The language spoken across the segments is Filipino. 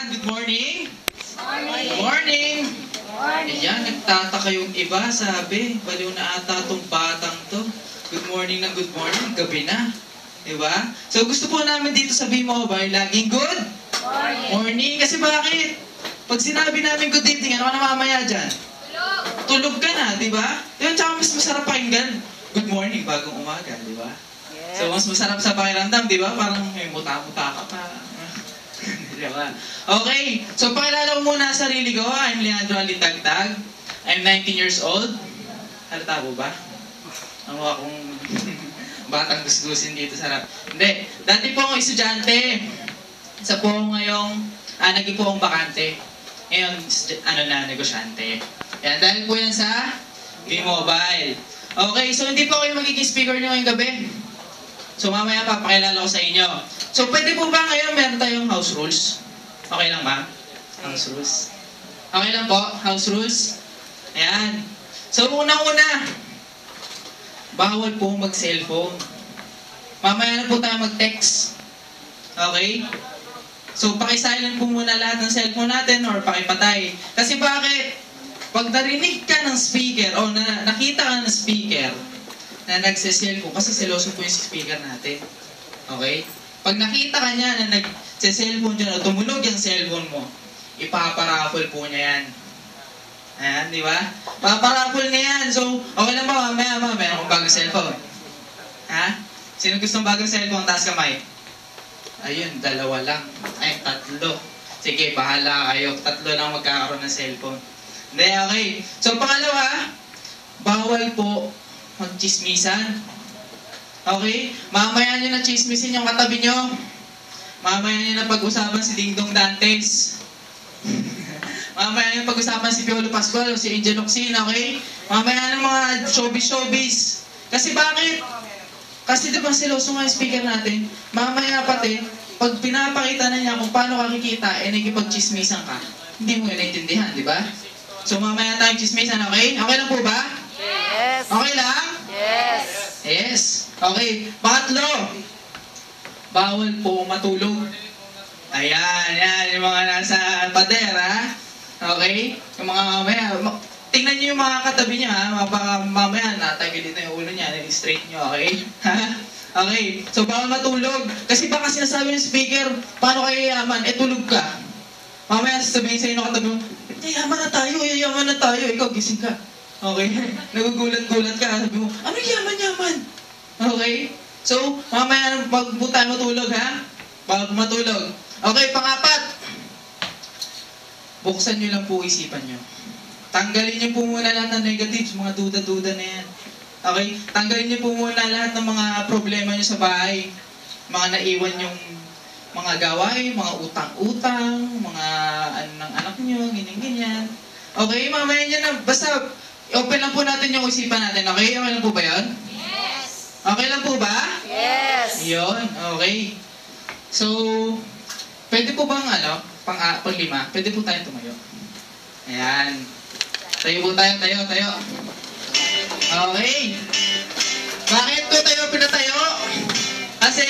Ayan, good morning. Morning. Morning. Morning. Ayan, nagtataka yung iba, sabi. Baliw na ata tong batang to. Good morning na good morning, gabi na. Diba? So gusto po namin dito sa B-Mobile, laging good Morning. morning. Kasi bakit? Pag sinabi namin good evening, ano ka na mamaya dyan? Tulog ka na, di ba? Yun, tsaka mas masarap pakinggan. Good morning, bagong umaga, di ba? Yes. So, mas masarap sa pakiramdam, di ba? Parang may muta-muta ka pa. Di ba? Okay, so pakilala ko muna sa sarili ko. I'm Leandro Alitagtag. I'm 19 years old. Halata po ba? Ang akong batang gusgusin dito sa rap. Hindi, dati po akong estudyante. Isa po akong naging po akong bakante. Ngayon, negosyante. Yan, dahil po yan sa B-Mobile. Okay, so hindi po kayo magiging speaker nyo ngayong gabi. So mamaya papakilala ko sa inyo. So pwede po ba ngayon meron tayong house rules? Okay lang ba? House rules. Okay lang po, house rules. Ayan. So unang-una, bawal po mag-cellphone. Mamaya na po tayo mag-text. Okay? So paki-silent po muna lahat ng cellphone natin or paki-patay. Kasi bakit? Pag narinig ka ng speaker o nakita ka ng speaker na nagse-cellphone, kasi seloso po yung speaker natin. Okay? Pag nakita ka niya na nagse-cellphone dyan o tumunog yung cellphone mo, ipaparaffle po niya yan. Ayan, di ba? Paparaffle niya yan. So, okay lang ba? Mamaya, meron akong bagong cellphone. Ha? Sino gustong bagong cellphone? Taas kamay. Ayun, dalawa lang. Ay, tatlo. Sige, bahala kayo. Tatlo lang magkakaroon ng cellphone. Hindi, okay. So, pangalawa, bawal po magchismisan. Okay? Mamaya nyo na chismisin yung katabi nyo. Mamaya nyo na pag-usapan si Dingdong Dantes. Mamaya nyo pag-usapan si Piolo Pascual o si Angel Oxin, okay? Mamaya ng mga showbiz. Kasi bakit? Kasi diba seloso nga yung speaker natin, mamaya pati, pag pinapakita na niya kung paano kakikita, nakikipag-chismisan ka. Hindi mo yun naintindihan, di ba? So mamaya tayong chismisan, okay? Okay lang po ba? Yes. Okay lang? Yes. Yes. Okay. Pangatlo, bawal po matulog. Ayan, yan, yung mga nasa pader, ha? Okay? Yung mga mamaya, tingnan niyo yung mga katabi niya, ha? Mamaya, natagil dito yung ulo niya, straight niyo, okay? Okay. So bawal matulog. Kasi baka sinasabi ng speaker, paano kayo yaman? Tulog ka. Mamaya sasabihin sa inyo katabi mo, yaman na tayo, ikaw gising ka. Okay? Nagugulat-gulat ka, sabi mo, ano yaman? Okay? So, mamaya pag tayo matulog, ha? Pag matulog. Okay, pangapat. Buksan nyo lang po isipan nyo. Tanggalin nyo po muna lahat ng negatives, mga duda-duda na yan. Okay? Tanggalin nyo po muna lahat ng mga problema nyo sa bahay. Mga naiwan yung mga gawain, mga utang-utang, mga ng anak nyo, ganyan-ganyan. Okay, mamaya nyo na, basta open lang po natin yung isipan natin, okay? Okay lang po ba yun? Yes. Okay lang po ba? Yes. Yun, okay. So, pwede po bang pang-lima, pwede po tayong tumayo. Ayan. Tayo po tayo. Okay. Bakit ko tayo pinatayo? Kasi,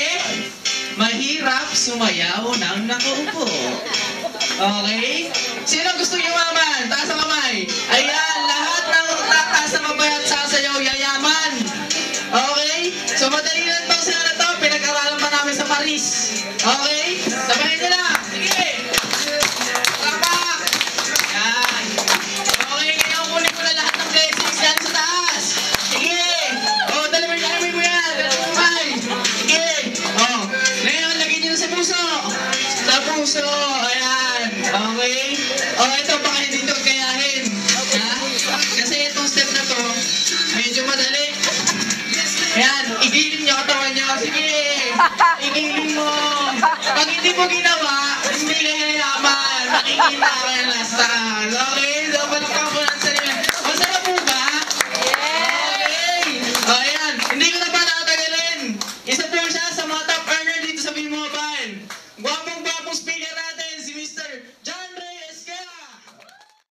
mahirap sumayaw ng nakaupo. Okay? Sino gusto yumaman? Taas ang kamay. Ayan, lahat ng tataas ang kamay at sasayaw, yayaman. Okay? So madali lang itong sila na ito. Pinag-aralan pa namin sa Paris. Okay? Sabahin nila. Sige. Tapak. Yan. Okay, ngayon kunin ko na lahat ng blessings yan sa taas. Sige. Dalamin mo yan. Dalamin mo yan. Sige. Ngayon, lagyan nyo na sa puso. Sa puso. Ayan. Okay? Ito, baka hindi ito kayahin. Ha? Kasi itong step na to, medyo madali. Ayan, igiling nyo katawan nyo. Sige, igiling mo. Pag hindi mo ginawa, hindi kayo yaman. Makikita ka na sa taas. Okay? So, palakpak mo lang